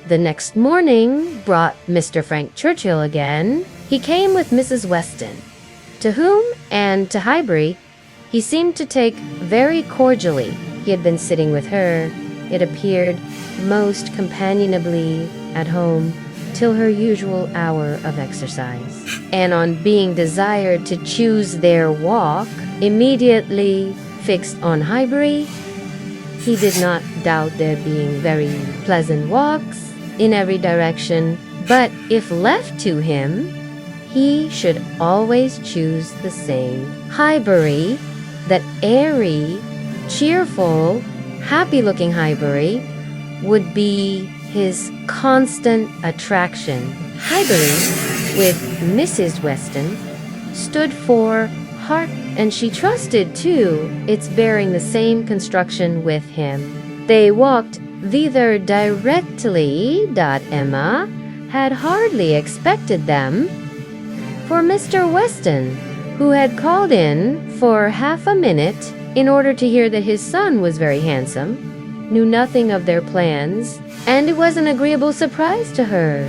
the next morning brought Mr. Frank Churchill again. He came with Mrs. Weston, to whom and to Highbury he seemed to take very cordially. He had been sitting with her, it appeared, most companionably at home till her usual hour of exercise, and on being desired to choose their walk, immediately fixed on Highbury. He did not doubt there being very pleasant walks in every direction, but if left to him, he should always choose the same. Highbury, that airy, cheerful, happy-looking Highbury, would be his constant attraction. Highbury, with Mrs. Weston, stood for heart, and she trusted, too, its bearing the same construction with him. They walked thither directly. Emma had hardly expected them, for Mr. Weston, who had called in for half a minute in order to hear that his son was very handsome, knew nothing of their plans, and it was an agreeable surprise to her,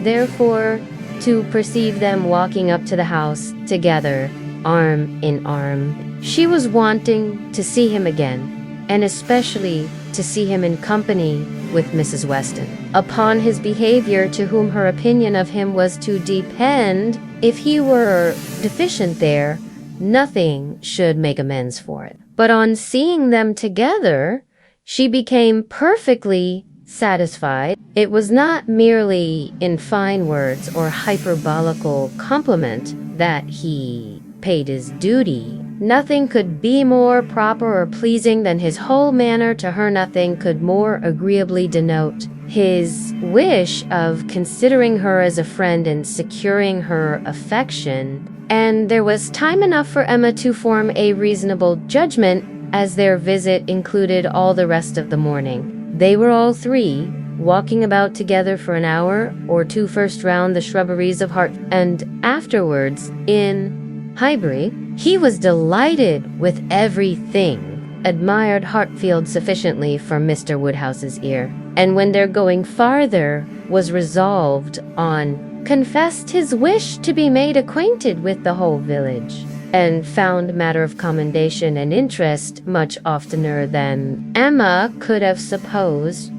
therefore, to perceive them walking up to the house together, arm in arm. She was wanting to see him again, and especially to see him in company with Mrs. Weston. Upon his behavior, to whom her opinion of him was to depend, if he were deficient there, nothing should make amends for it. But on seeing them together, she became perfectly satisfied. It was not merely in fine words or hyperbolical compliment that he paid his duty. Nothing could be more proper or pleasing than his whole manner to her. Nothing could more agreeably denote his wish of considering her as a friend and securing her affection. And there was time enough for Emma to form a reasonable judgment, as their visit included all the rest of the morning. They were all three walking about together for an hour or two, first round the shrubberies of Hartfield, and afterwards in Highbury. He was delighted with everything, admired Hartfield sufficiently for Mr. Woodhouse's ear, and when they're going farther, was resolved on, confessed his wish to be made acquainted with the whole village, and found matter of commendation and interest much oftener than Emma could have supposed.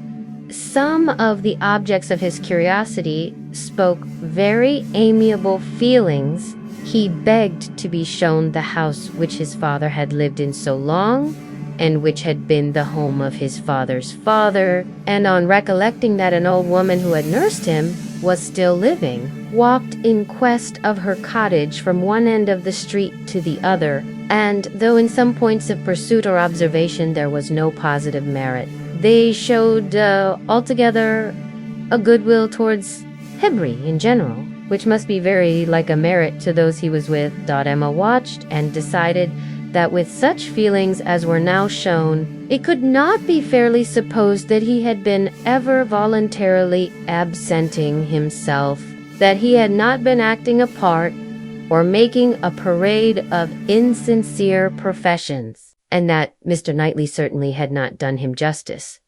Some of the objects of his curiosity spoke very amiable feelings. He begged to be shown the house which his father had lived in so long, and which had been the home of his father's father, and on recollecting that an old woman who had nursed him was still living, walked in quest of her cottage from one end of the street to the other, and though in some points of pursuit or observation there was no positive merit, they showed altogether a goodwill towards Highbury in general, which must be very like a merit to those he was with. Emma watched and decided that with such feelings as were now shown, it could not be fairly supposed that he had been ever voluntarily absenting himself, that he had not been acting a part or making a parade of insincere professions, and that Mr. Knightley certainly had not done him justice.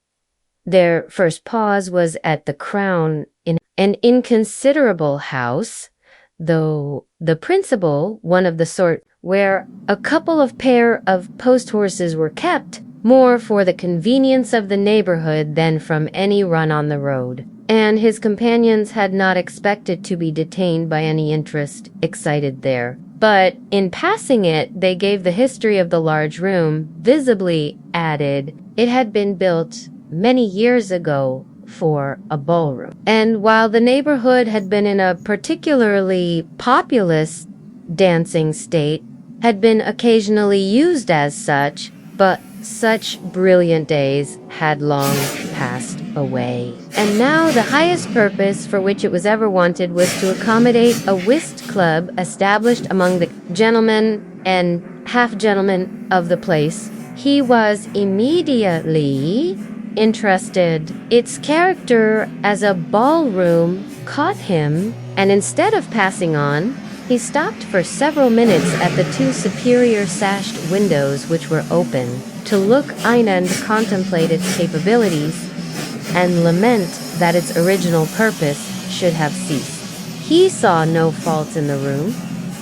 Their first pause was at the Crown, in an inconsiderable house, though the principal one of the sort where a couple of pair of post horses were kept, more for the convenience of the neighborhood than from any run on the road, and his companions had not expected to be detained by any interest excited there. But in passing it, they gave the history of the large room, visibly added it had been built many years ago for a ballroom. And while the neighborhood had been in a particularly populous dancing state, had been occasionally used as such, but such brilliant days had long passed away. And now the highest purpose for which it was ever wanted was to accommodate a whist club established among the gentlemen and half-gentlemen of the place. He was immediately interested. Its character as a ballroom caught him, and instead of passing on, he stopped for several minutes at the two superior sashed windows which were open, to look in and contemplate its capabilities. and lament that its original purpose should have ceased. He saw no faults in the room.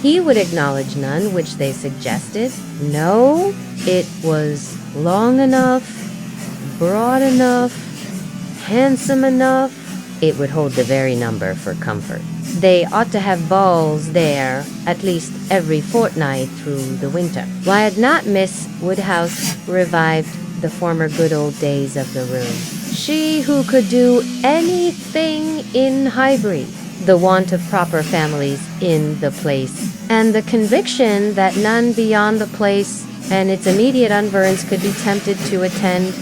He would acknowledge none which they suggested. No, it was long enough, broad enough, handsome enough. It would hold the very number for comfort. They ought to have balls there at least every fortnight through the winter. Why had not Miss Woodhouse revived the former good old days of the room? She who could do anything in Highbury, the want of proper families in the place, and the conviction that none beyond the place and its immediate environs could be tempted to attend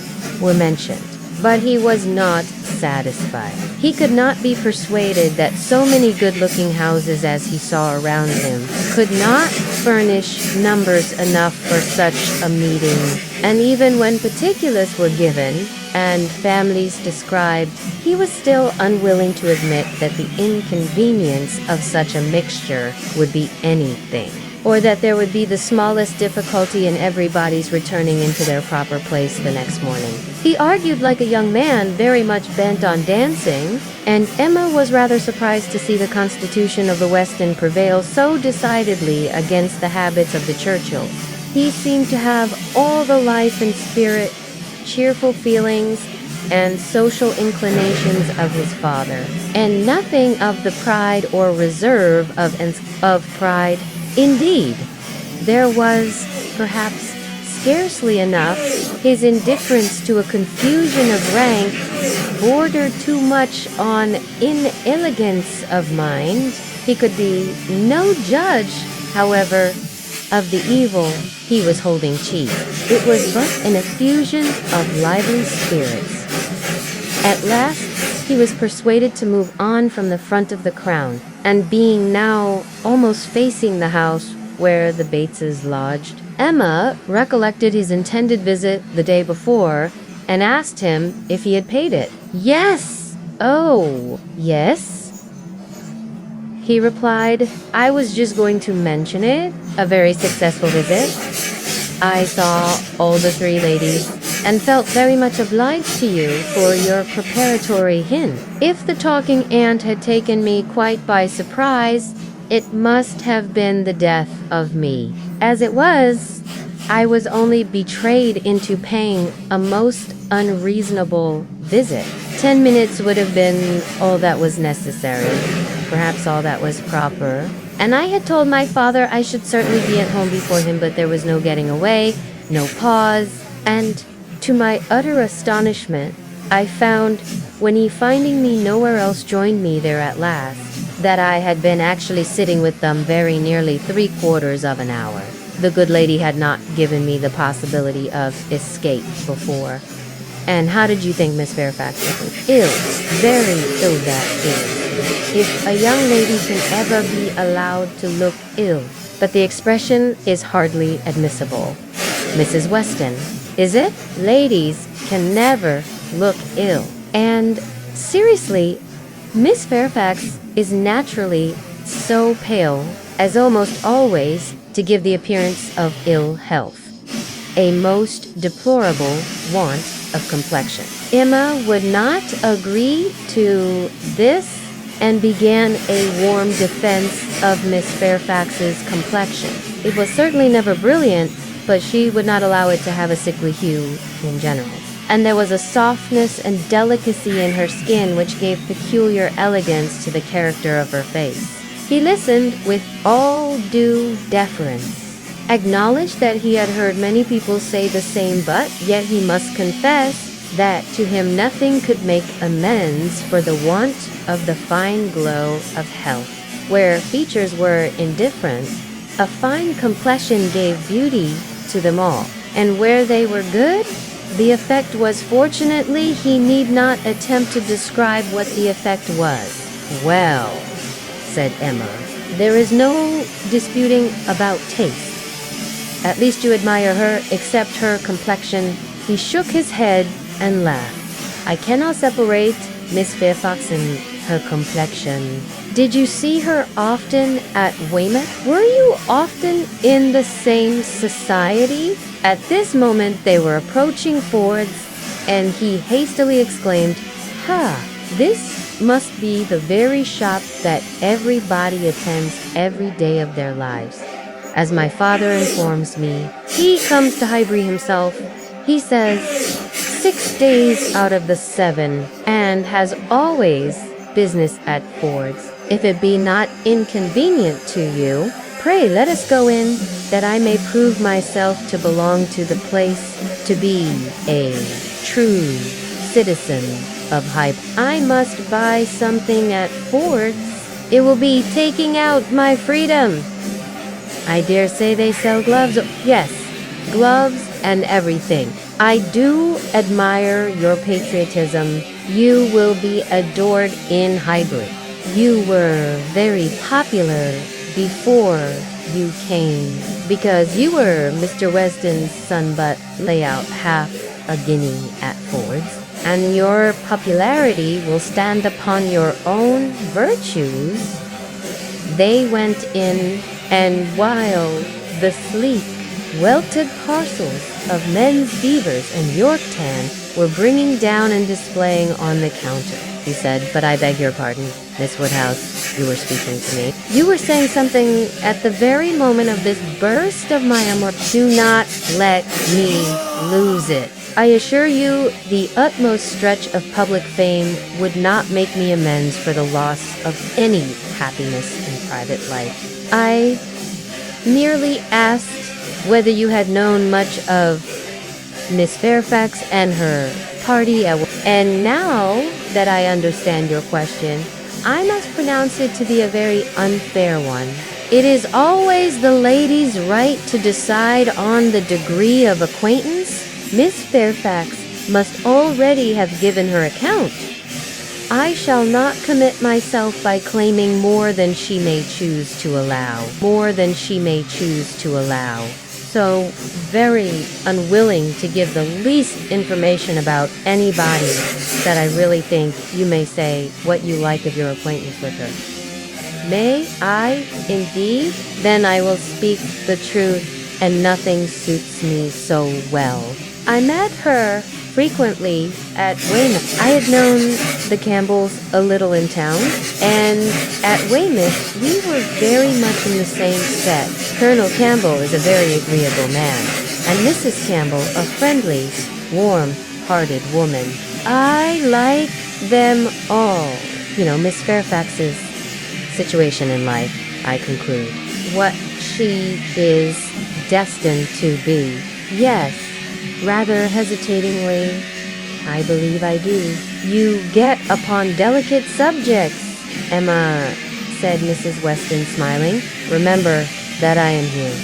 were mentioned. But he was not satisfied. He could not be persuaded that so many good-looking houses as he saw around him could not furnish numbers enough for such a meeting. And even when particulars were given and families described, he was still unwilling to admit that the inconvenience of such a mixture would be anything, or that there would be the smallest difficulty in everybody's returning into their proper place the next morning. He argued like a young man very much bent on dancing, and Emma was rather surprised to see the constitution of the West End prevail so decidedly against the habits of the Churchills. He seemed to have all the life and spirit, cheerful feelings, and social inclinations of his father, and nothing of the pride or reserve of pride. Indeed, there was, perhaps scarcely enough, his indifference to a confusion of rank bordered too much on inelegance of mind. He could be no judge, however, of the evil he was holding chief. It was but an effusion of lively spirits. At last, he was persuaded to move on from the front of the Crown, and being now almost facing the house where the Bateses lodged, Emma recollected his intended visit the day before and asked him if he had paid it. Yes. Oh, yes, he replied. I was just going to mention it. A very successful visit. I saw all the three ladies and felt very much obliged to you for your preparatory hint. If the talking aunt had taken me quite by surprise, it must have been the death of me. As it was, I was only betrayed into paying a most unreasonable visit. 10 minutes would have been all that was necessary, perhaps all that was proper. And I had told my father I should certainly be at home before him, but there was no getting away, no pause, and to my utter astonishment, I found, when he finding me nowhere else joined me there at last, that I had been actually sitting with them very nearly 3/4 of an hour. The good lady had not given me the possibility of escape before. And how did you think Miss Fairfax was? Ill, very ill, that is. If a young lady can ever be allowed to look ill, but the expression is hardly admissible. Mrs. Weston, is it? Ladies can never look ill. And seriously, Miss Fairfax is naturally so pale as almost always to give the appearance of ill health, a most deplorable want of complexion. Emma would not agree to this and began a warm defense of Miss Fairfax's complexion. It was certainly never brilliant, but she would not allow it to have a sickly hue in general. And there was a softness and delicacy in her skin which gave peculiar elegance to the character of her face. He listened with all due deference, acknowledged that he had heard many people say the same, but yet he must confess that to him nothing could make amends for the want of the fine glow of health. Where features were indifferent, a fine complexion gave beauty to them all, and where they were good, the effect was, fortunately, he need not attempt to describe what the effect was. Well, said Emma, there is no disputing about taste. At least you admire her, except her complexion. He shook his head and laughed. I cannot separate Miss Fairfax and her complexion. Did you see her often at Weymouth? Were you often in the same society? At this moment they were approaching Ford's, and he hastily exclaimed, This must be the very shop that everybody attends every day of their lives. As my father informs me, he comes to Highbury himself. He says 6 days out of the 7, and has always business at Ford's. If it be not inconvenient to you, pray let us go in, that I may prove myself to belong to the place, to be a true citizen of Highbury. I must buy something at Ford's. It will be taking out my freedom. I dare say they sell gloves. Yes, gloves and everything. I do admire your patriotism. You will be adored in Highbury. You were very popular before you came, because you were Mr. Weston's son, but lay out half a guinea at Ford's, and your popularity will stand upon your own virtues. They went in, and while the sleek, welted parcels of men's beavers and Yorktan were bringing down and displaying on the counter, he said, "But I beg your pardon, Miss Woodhouse, you were speaking to me. You were saying something at the very moment of this burst of my amour. Do not let me lose it. I assure you, the utmost stretch of public fame would not make me amends for the loss of any happiness in private life. I merely asked whether you had known much of Miss Fairfax and her party at work. And now that I understand your question, I must pronounce it to be a very unfair one. It is always the lady's right to decide on the degree of acquaintance. Miss Fairfax must already have given her account. I shall not commit myself by claiming more than she may choose to allow. So very unwilling to give the least information about anybody, that I really think you may say what you like of your acquaintance with her. May I, indeed? Then I will speak the truth, and nothing suits me so well. I met her frequently at Weymouth. I had known the Campbells a little in town, and at Weymouth we were very much in the same set. Colonel Campbell is a very agreeable man, and Mrs. Campbell a friendly, warm-hearted woman. I like them all. You know, Miss Fairfax's situation in life, I conclude. What she is destined to be. Yes, rather hesitatingly, I believe I do. You get upon delicate subjects, Emma, said Mrs. Weston, smiling. Remember that I am here.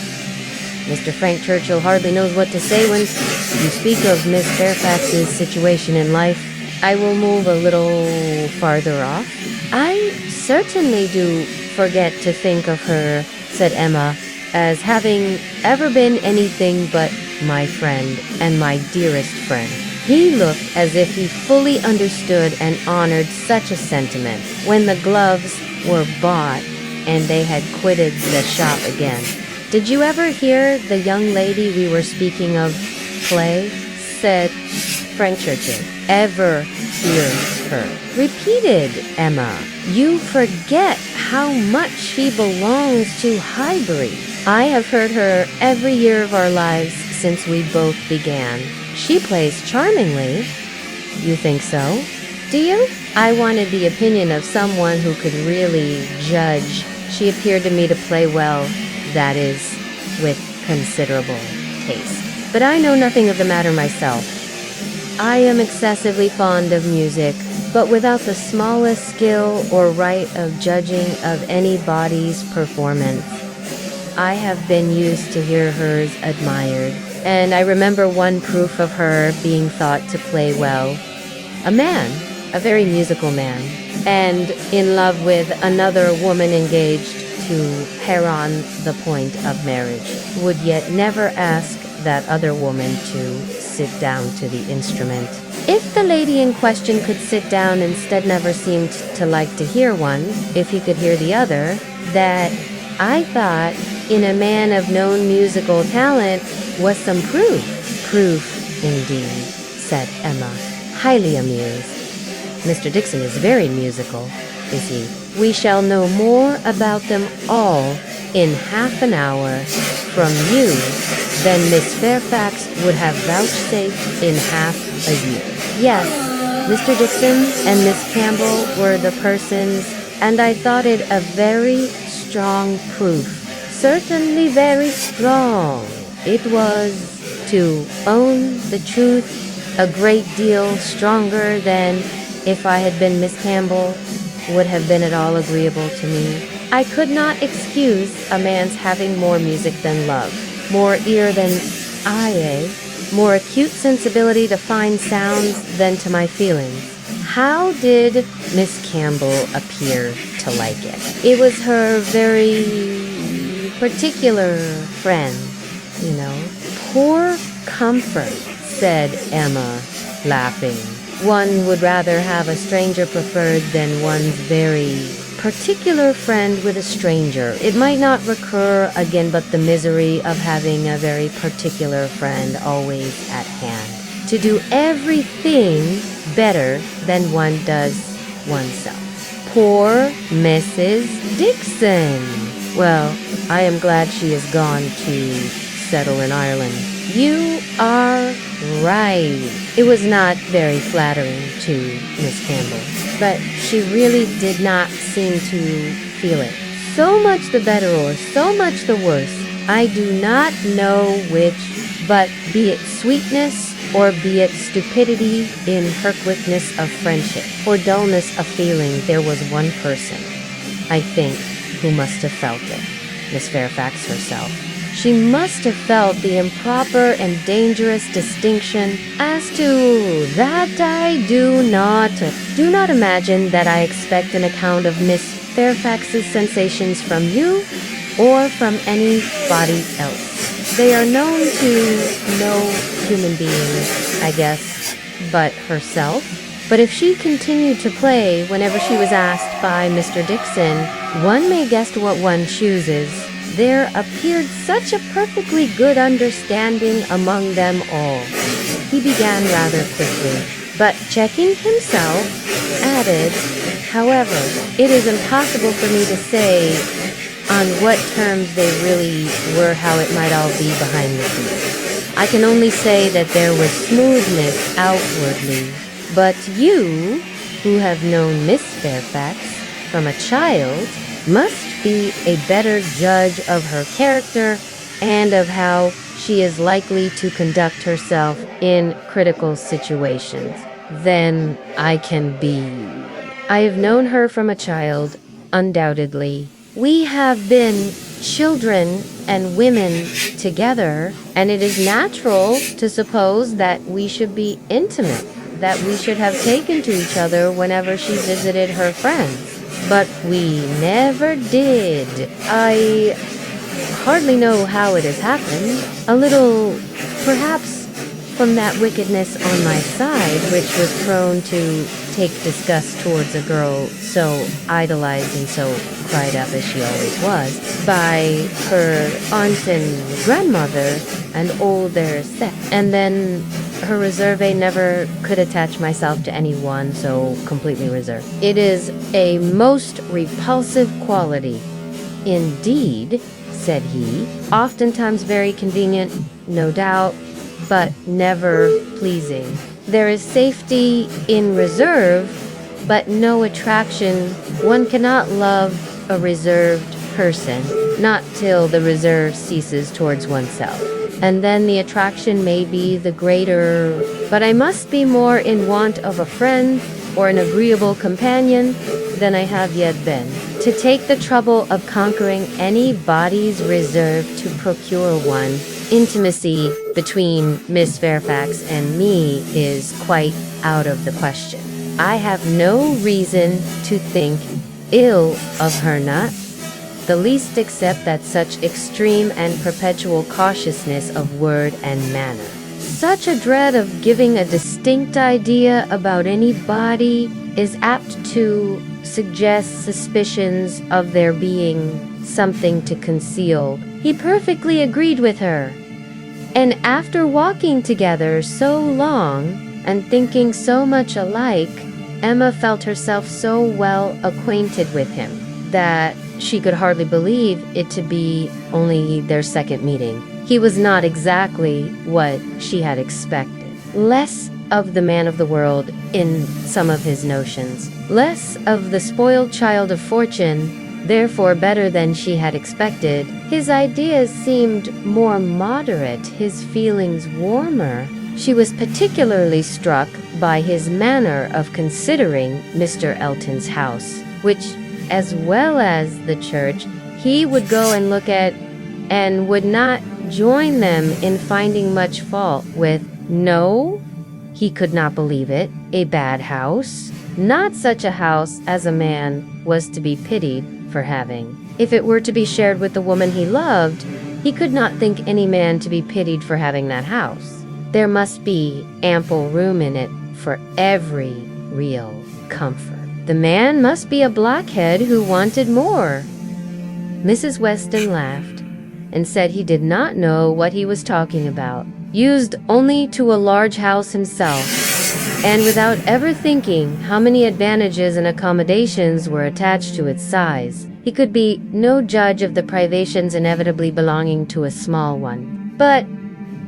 Mr. Frank Churchill hardly knows what to say when you speak of Miss Fairfax's situation in life. I will move a little farther off. I certainly do forget to think of her, said Emma, as having ever been anything but my friend and my dearest friend. He looked as if he fully understood and honored such a sentiment when the gloves were bought and they had quitted the shop again. Did you ever hear the young lady we were speaking of play? Said Frank Churchill. Ever hear her? Repeated Emma. You forget how much she belongs to Highbury. I have heard her every year of our lives since we both began. She plays charmingly. You think so? Do you? I wanted the opinion of someone who could really judge. She appeared to me to play well, that is, with considerable taste. But I know nothing of the matter myself. I am excessively fond of music, but without the smallest skill or right of judging of anybody's performance. I have been used to hear hers admired, and I remember one proof of her being thought to play well. A man, a very musical man, and in love with another woman engaged to Heron the point of marriage, would yet never ask that other woman to sit down to the instrument. If the lady in question could sit down, instead never seemed to like to hear one, if he could hear the other, that I thought in a man of known musical talent was some proof. Proof, indeed, said Emma, highly amused. Mr. Dixon is very musical, is he? We shall know more about them all in half an hour from you than Miss Fairfax would have vouchsafed in half a year. Yes, Mr. Dixon and Miss Campbell were the persons, and I thought it a very strong proof. Certainly very strong. It was, to own the truth, a great deal stronger than, if I had been Miss Campbell, would have been at all agreeable to me. I could not excuse a man's having more music than love, more ear than eye, more acute sensibility to fine sounds than to my feelings. How did Miss Campbell appear to like it? It was her very particular friend, you know. Poor comfort, said Emma, laughing. One would rather have a stranger preferred than one's very particular friend with a stranger. It might not recur again, but the misery of having a very particular friend always at hand, to do everything better than one does oneself. Poor Mrs. Dixon. Well, I am glad she is gone to settle in Ireland. You are right. It was not very flattering to Miss Campbell, but she really did not seem to feel it. So much the better or so much the worse, I do not know which, but be it sweetness or be it stupidity in her quickness of friendship or dullness of feeling, there was one person, I think, who must have felt it, Miss Fairfax herself. She must have felt the improper and dangerous distinction. As to that, I do not imagine that I expect an account of Miss Fairfax's sensations from you or from anybody else. They are known to no human being, I guess, but herself. But if she continued to play whenever she was asked by Mr. Dixon, one may guess what one chooses. There appeared such a perfectly good understanding among them all. He began rather quickly, but checking himself, added, however, it is impossible for me to say on what terms they really were, how it might all be behind the scenes. I can only say that there was smoothness outwardly, but you, who have known Miss Fairfax from a child, must be a better judge of her character and of how she is likely to conduct herself in critical situations than I can be. I have known her from a child, undoubtedly. We have been children and women together, and it is natural to suppose that we should be intimate, that we should have taken to each other whenever she visited her friends. But we never did. I hardly know how it has happened. A little, perhaps, from that wickedness on my side, which was prone to take disgust towards a girl so idolized and so cried up as she always was, by her aunt and grandmother and older set. And then her reserve never could attach myself to anyone, so completely reserved. It is a most repulsive quality. Indeed, said he, oftentimes very convenient, no doubt, but never pleasing. There is safety in reserve, but no attraction. One cannot love a reserved person, not till the reserve ceases towards oneself. And then the attraction may be the greater, but I must be more in want of a friend or an agreeable companion than I have yet been. To take the trouble of conquering anybody's reserve to procure one, intimacy between Miss Fairfax and me is quite out of the question. I have no reason to think ill of her, not the least, except that such extreme and perpetual cautiousness of word and manner, such a dread of giving a distinct idea about anybody, is apt to suggest suspicions of there being something to conceal. He perfectly agreed with her, and after walking together so long and thinking so much alike, Emma felt herself so well acquainted with him that she could hardly believe it to be only their second meeting. He was not exactly what she had expected. Less of the man of the world in some of his notions, less of the spoiled child of fortune, therefore better than she had expected. His ideas seemed more moderate, his feelings warmer. She was particularly struck by his manner of considering Mr. Elton's house, which, as well as the church, he would go and look at and would not join them in finding much fault with. No, he could not believe it. A bad house. Not such a house as a man was to be pitied for having. If it were to be shared with the woman he loved, he could not think any man to be pitied for having that house. There must be ample room in it for every real comfort. The man must be a blockhead who wanted more. Mrs. Weston laughed and said he did not know what he was talking about. Used only to a large house himself, and without ever thinking how many advantages and accommodations were attached to its size, he could be no judge of the privations inevitably belonging to a small one. But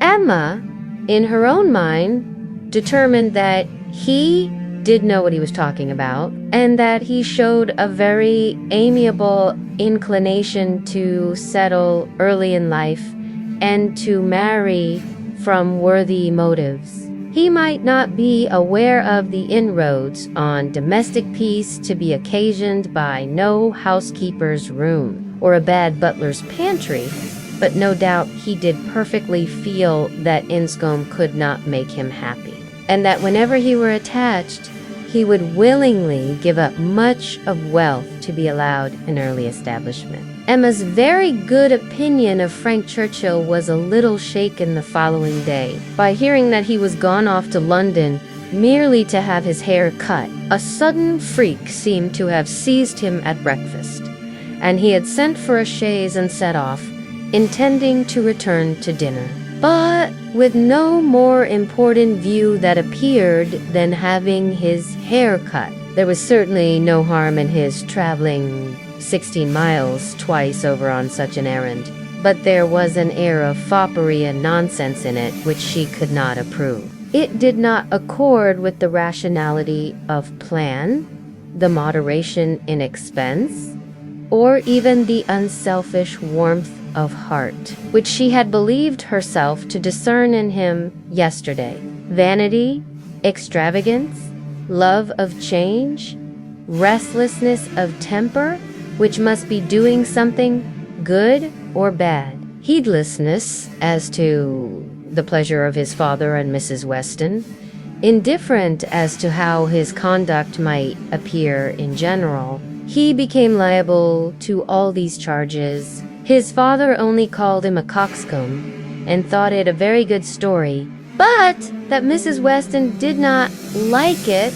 Emma, in her own mind, determined that he did know what he was talking about, and that he showed a very amiable inclination to settle early in life and to marry from worthy motives. He might not be aware of the inroads on domestic peace to be occasioned by no housekeeper's room or a bad butler's pantry, but no doubt he did perfectly feel that Enscombe could not make him happy, and that whenever he were attached, he would willingly give up much of wealth to be allowed an early establishment. Emma's very good opinion of Frank Churchill was a little shaken the following day by hearing that he was gone off to London merely to have his hair cut. A sudden freak seemed to have seized him at breakfast, and he had sent for a chaise and set off, intending to return to dinner, but with no more important view that appeared than having his hair cut. There was certainly no harm in his traveling 16 miles twice over on such an errand, but there was an air of foppery and nonsense in it which she could not approve. It did not accord with the rationality of plan, the moderation in expense, or even the unselfish warmth of heart, which she had believed herself to discern in him yesterday. Vanity, extravagance, love of change, restlessness of temper, which must be doing something good or bad, heedlessness as to the pleasure of his father and Mrs. Weston, indifferent as to how his conduct might appear in general. He became liable to all these charges. His father only called him a coxcomb and thought it a very good story, but that Mrs. Weston did not like it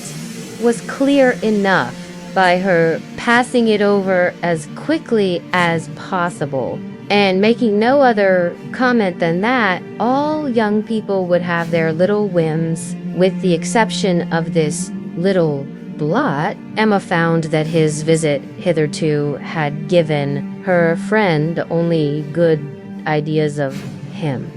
was clear enough by her passing it over as quickly as possible and making no other comment than that. All young people would have their little whims, with the exception of this little blot. Emma found that his visit hitherto had given her friend only good ideas of him.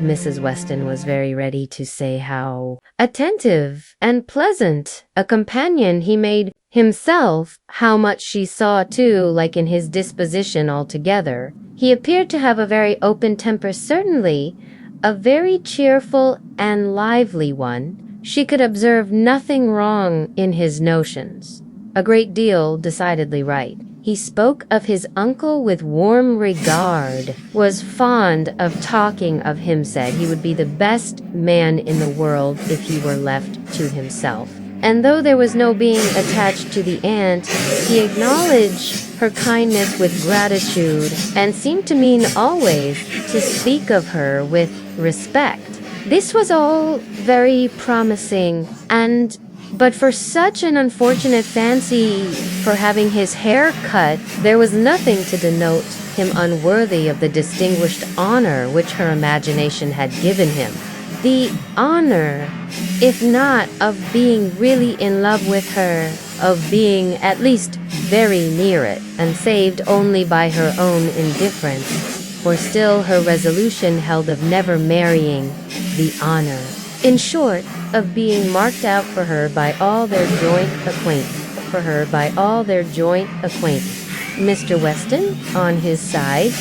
Mrs. Weston was very ready to say how attentive and pleasant a companion he made himself, how much she saw too, like in his disposition altogether. He appeared to have a very open temper, certainly a very cheerful and lively one. She could observe nothing wrong in his notions, a great deal decidedly right. He spoke of his uncle with warm regard, was fond of talking of him, said he would be the best man in the world if he were left to himself. And though there was no being attached to the aunt, he acknowledged her kindness with gratitude and seemed to mean always to speak of her with respect. This was all very promising, but for such an unfortunate fancy for having his hair cut, there was nothing to denote him unworthy of the distinguished honor which her imagination had given him. the honor, if not of being really in love with her, of being at least very near it, and saved only by her own indifference, for still her resolution held of never marrying, the honor, in short, of being marked out for her by all their joint acquaintance. Mr. Weston, on his side,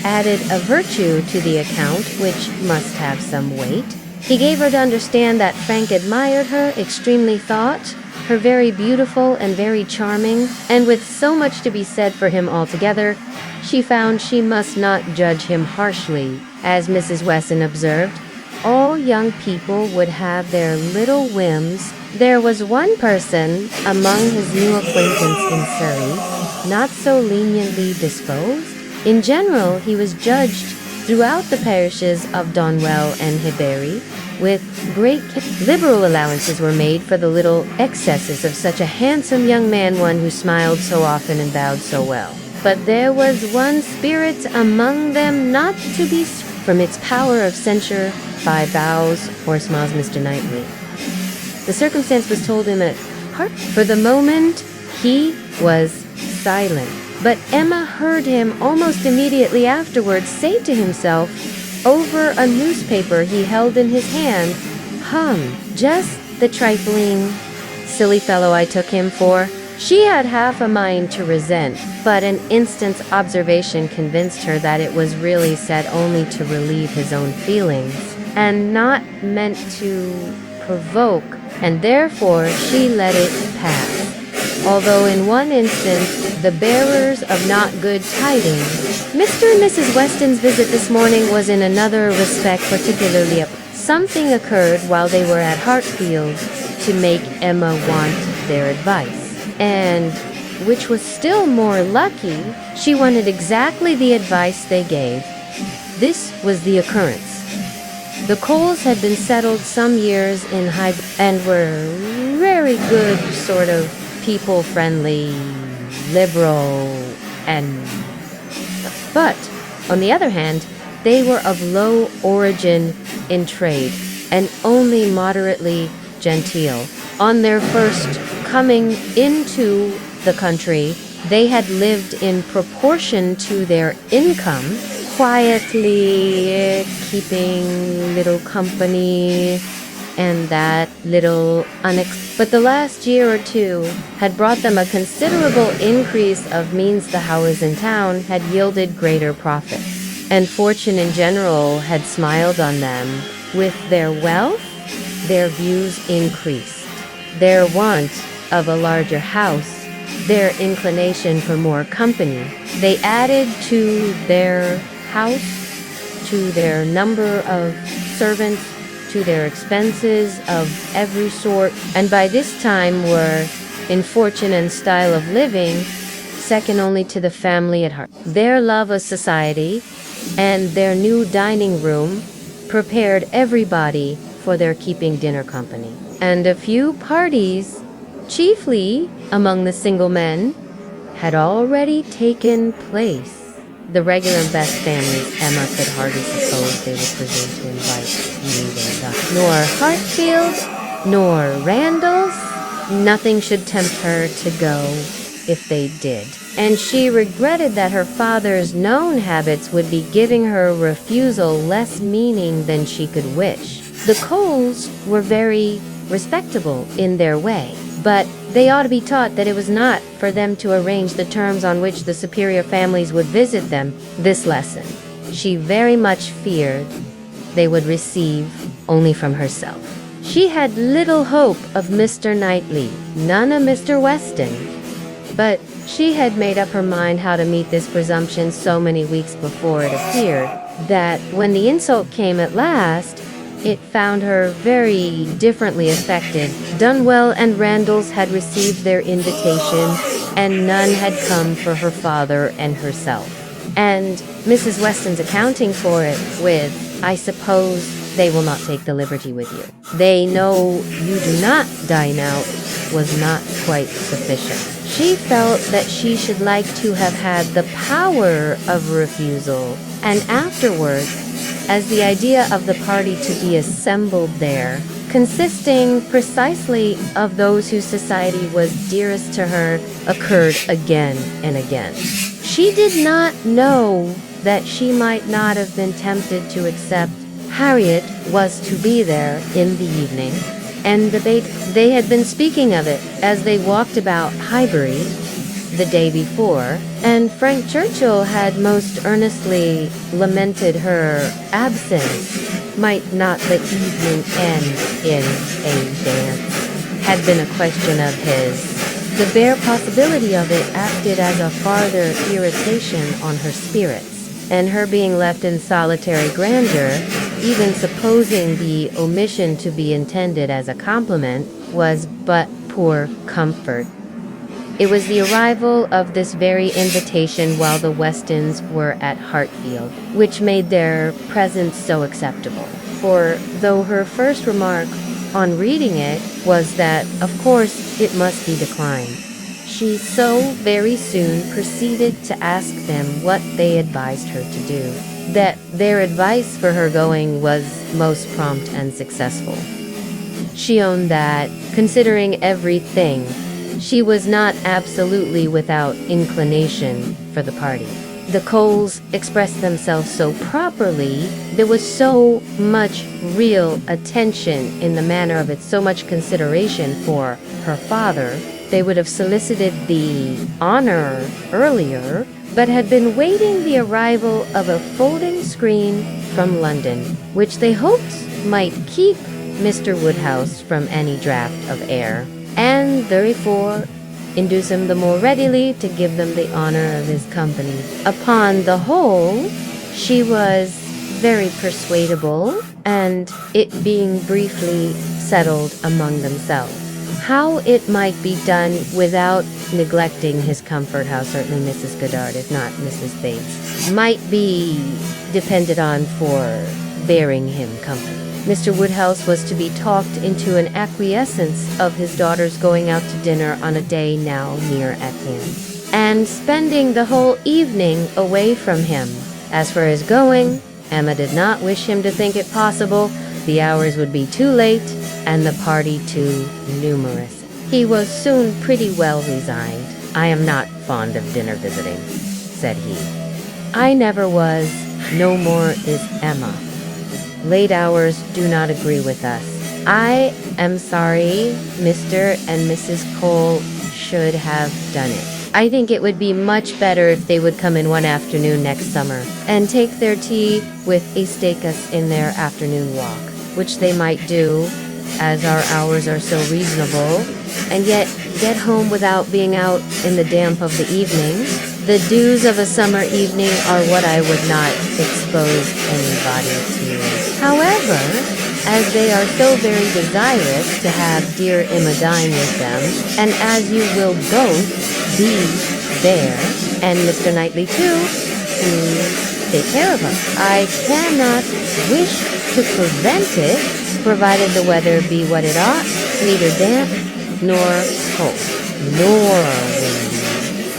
added a virtue to the account which must have some weight. He gave her to understand that Frank admired her, extremely thought her very beautiful and very charming, and with so much to be said for him altogether, she found she must not judge him harshly. As Mrs. Weston observed, all young people would have their little whims. There was one person among his new acquaintance in Surrey not so leniently disposed. In general, he was judged throughout the parishes of Donwell and Highbury with great liberal allowances were made for the little excesses of such a handsome young man, one who smiled so often and bowed so well. But there was one spirit among them not to be from its power of censure by bows or smiles. Mr. Knightley. The circumstance was told him at Hartfield. For the moment he was silent, but Emma heard him almost immediately afterwards say to himself, over a newspaper he held in his hand, just the trifling, silly fellow I took him for. She had half a mind to resent, but an instant's observation convinced her that it was really said only to relieve his own feelings, and not meant to provoke, and therefore she let it pass. Although in one instance, the bearers of not good tidings, Mr. and Mrs. Weston's visit this morning was in another respect particularly something occurred while they were at Hartfield to make Emma want their advice, and which was still more lucky, she wanted exactly the advice they gave. This was the occurrence. The Coles had been settled some years in Highbury and were very good sort of people-friendly, liberal, but on the other hand, they were of low origin in trade and only moderately genteel. On their first coming into the country, they had lived in proportion to their income, quietly keeping little company and that little but the last year or two had brought them a considerable increase of means. The houses in town had yielded greater profits, and fortune in general had smiled on them. With their wealth, their views increased. Their want of a larger house, their inclination for more company, they added to their house, to their number of servants, to their expenses of every sort, and by this time were, in fortune and style of living, second only to the family at heart. Their love of society and their new dining room prepared everybody for their keeping dinner company, and a few parties, chiefly among the single men, had already taken place. The regular and best families, Emma could hardly suppose they would presume to invite neither nor Hartfield, nor Randalls. Nothing should tempt her to go if they did, and she regretted that her father's known habits would be giving her refusal less meaning than she could wish. The Coles were very respectable in their way, but they ought to be taught that it was not for them to arrange the terms on which the superior families would visit them. This lesson she very much feared they would receive only from herself. She had little hope of Mr. Knightley, none of Mr. Weston, but she had made up her mind how to meet this presumption so many weeks before it appeared, that when the insult came at last, it found her very differently affected. Donwell and Randalls had received their invitation, and none had come for her father and herself. And Mrs. Weston's accounting for it with, I suppose they will not take the liberty with you. They know you do not dine out, was not quite sufficient. She felt that she should like to have had the power of refusal, and afterwards as the idea of the party to be assembled there, consisting precisely of those whose society was dearest to her, occurred again and again. She did not know that she might not have been tempted to accept Harriet was to be there in the evening, and they had been speaking of it as they walked about Highbury the day before, and Frank Churchill had most earnestly lamented her absence. Might not the evening end in a dance? Had been a question of his. The bare possibility of it acted as a farther irritation on her spirits, and her being left in solitary grandeur, even supposing the omission to be intended as a compliment, was but poor comfort. It was the arrival of this very invitation while the Westons were at Hartfield, which made their presence so acceptable. For though her first remark on reading it was that, of course, it must be declined, she so very soon proceeded to ask them what they advised her to do, that their advice for her going was most prompt and successful. She owned that, considering everything, she was not absolutely without inclination for the party. The Coles expressed themselves so properly, there was so much real attention in the manner of it, so much consideration for her father. They would have solicited the honor earlier, but had been waiting the arrival of a folding screen from London, which they hoped might keep Mr. Woodhouse from any draught of air, and therefore induce him the more readily to give them the honor of his company. Upon the whole, she was very persuadable, and it being briefly settled among themselves how it might be done without neglecting his comfort, how certainly Mrs. Goddard, if not Mrs. Bates, might be depended on for bearing him comfort. Mr. Woodhouse was to be talked into an acquiescence of his daughter's going out to dinner on a day now near at hand, and spending the whole evening away from him. As for his going, Emma did not wish him to think it possible. The hours would be too late, and the party too numerous. He was soon pretty well resigned. "I am not fond of dinner visiting," said he. "I never was, no more is Emma. Late hours do not agree with us. I am sorry Mr. and Mrs. Cole should have done it. I think it would be much better if they would come in one afternoon next summer and take their tea with Aestakis in their afternoon walk, which they might do, as our hours are so reasonable, and yet get home without being out in the damp of the evening. The dews of a summer evening are what I would not expose anybody to. However, as they are so very desirous to have dear Emma dine with them, and as you will both be there, and Mr. Knightley too, to take care of us, I cannot wish to prevent it, provided the weather be what it ought, neither damp nor cold, nor windy."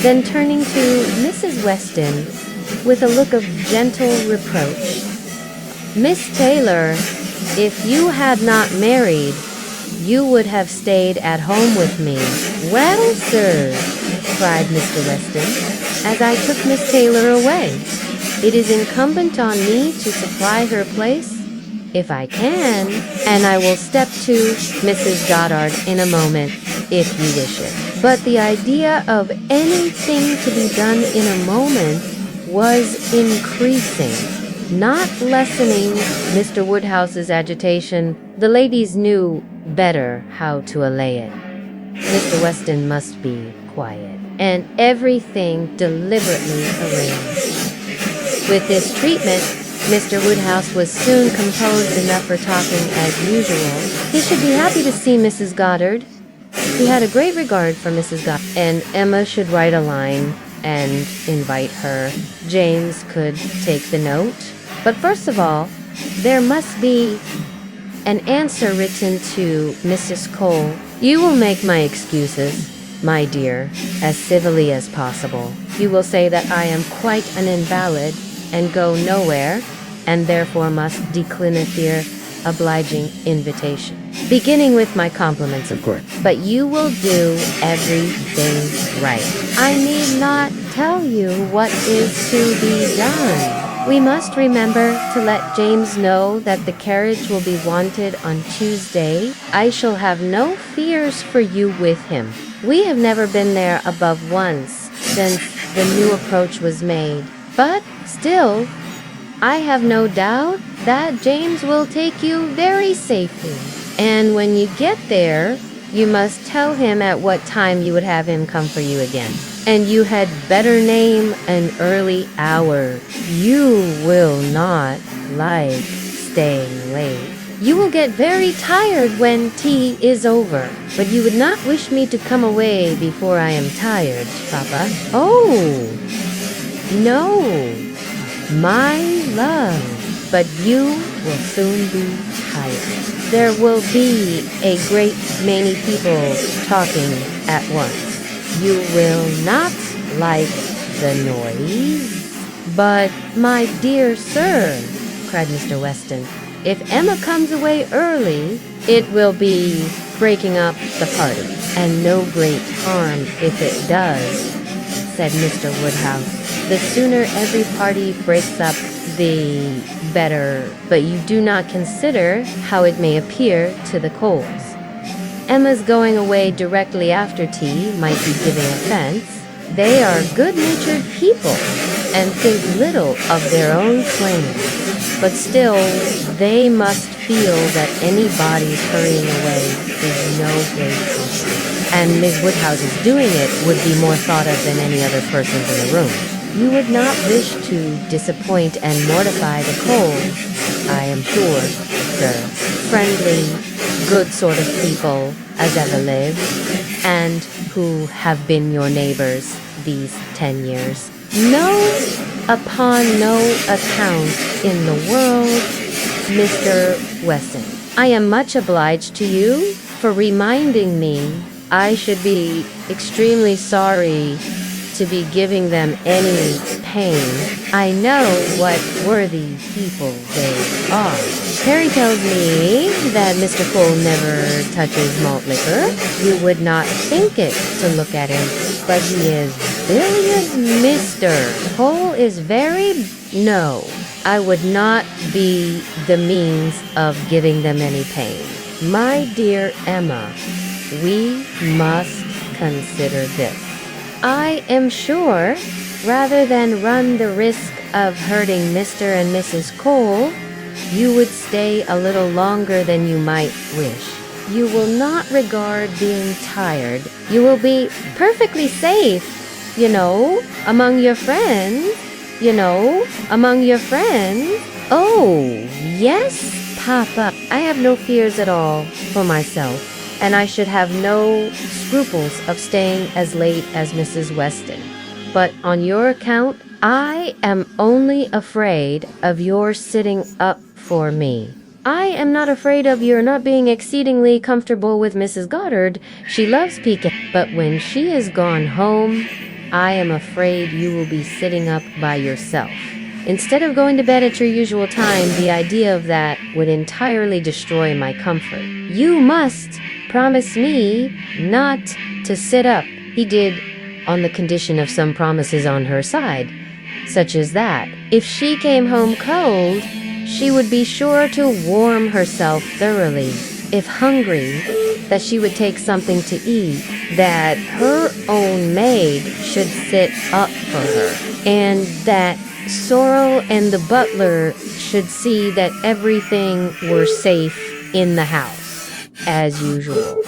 Then turning to Mrs. Weston with a look of gentle reproach, "Miss Taylor, if you had not married, you would have stayed at home with me." "Well, sir," cried Mr. Weston, "as I took Miss Taylor away, it is incumbent on me to supply her place, if I can, and I will step to Mrs. Goddard in a moment, if you wish it." But the idea of anything to be done in a moment was increasing, not lessening Mr. Woodhouse's agitation. The ladies knew better how to allay it. Mr. Weston must be quiet, and everything deliberately arranged. With this treatment, Mr. Woodhouse was soon composed enough for talking as usual. He should be happy to see Mrs. Goddard. He had a great regard for Mrs. Goddard, and Emma should write a line and invite her. James could take the note. But first of all, there must be an answer written to Mrs. Cole. "You will make my excuses, my dear, as civilly as possible. You will say that I am quite an invalid and go nowhere, and therefore must decline your obliging invitation. Beginning with my compliments, of course. But you will do everything right. I need not tell you what is to be done. We must remember to let James know that the carriage will be wanted on Tuesday. I shall have no fears for you with him. We have never been there above once since the new approach was made. But still, I have no doubt that James will take you very safely. And when you get there, you must tell him at what time you would have him come for you again. And you had better name an early hour. You will not like staying late. You will get very tired when tea is over, but you would not wish me to come away before I am tired, Papa. Oh, no, my love, but you will soon be tired. There will be a great many people talking at once. You will not like the noise. But, my dear sir, cried Mr. Weston, if Emma comes away early, it will be breaking up the party, and no great harm if it does, said Mr. Woodhouse. The sooner every party breaks up, the better, but you do not consider how it may appear to the Coles. Emma's going away directly after tea might be giving offense. They are good-natured people, and think little of their own claims. But still, they must feel that anybody's hurrying away is no great comfort. And Miss Woodhouse's doing it would be more thought of than any other persons in the room. You would not wish to disappoint and mortify the Coles, I am sure, sir. Friendly, good sort of people as ever lived, and who have been your neighbors these 10 years. No, upon no account in the world, Mr. Weston. I am much obliged to you for reminding me. I should be extremely sorry to be giving them any pain. I know what worthy people they are. Harry tells me that Mr. Cole never touches malt liquor. You would not think it to look at him, but he is bilious, Mr. Cole is very... No, I would not be the means of giving them any pain. My dear Emma, we must consider this. I am sure, rather than run the risk of hurting Mr. and Mrs. Cole, you would stay a little longer than you might wish. You will not regard being tired. You will be perfectly safe, among your friends. Oh, yes, Papa. I have no fears at all for myself. And I should have no scruples of staying as late as Mrs. Weston. But on your account, I am only afraid of your sitting up for me. I am not afraid of your not being exceedingly comfortable with Mrs. Goddard. She loves Pekin. But when she is gone home, I am afraid you will be sitting up by yourself. Instead of going to bed at your usual time, the idea of that would entirely destroy my comfort. You must promise me not to sit up. He did, on the condition of some promises on her side, such as that if she came home cold, she would be sure to warm herself thoroughly. If hungry, that she would take something to eat, that her own maid should sit up for her, and that Sorrel and the butler should see that everything were safe in the house, as usual.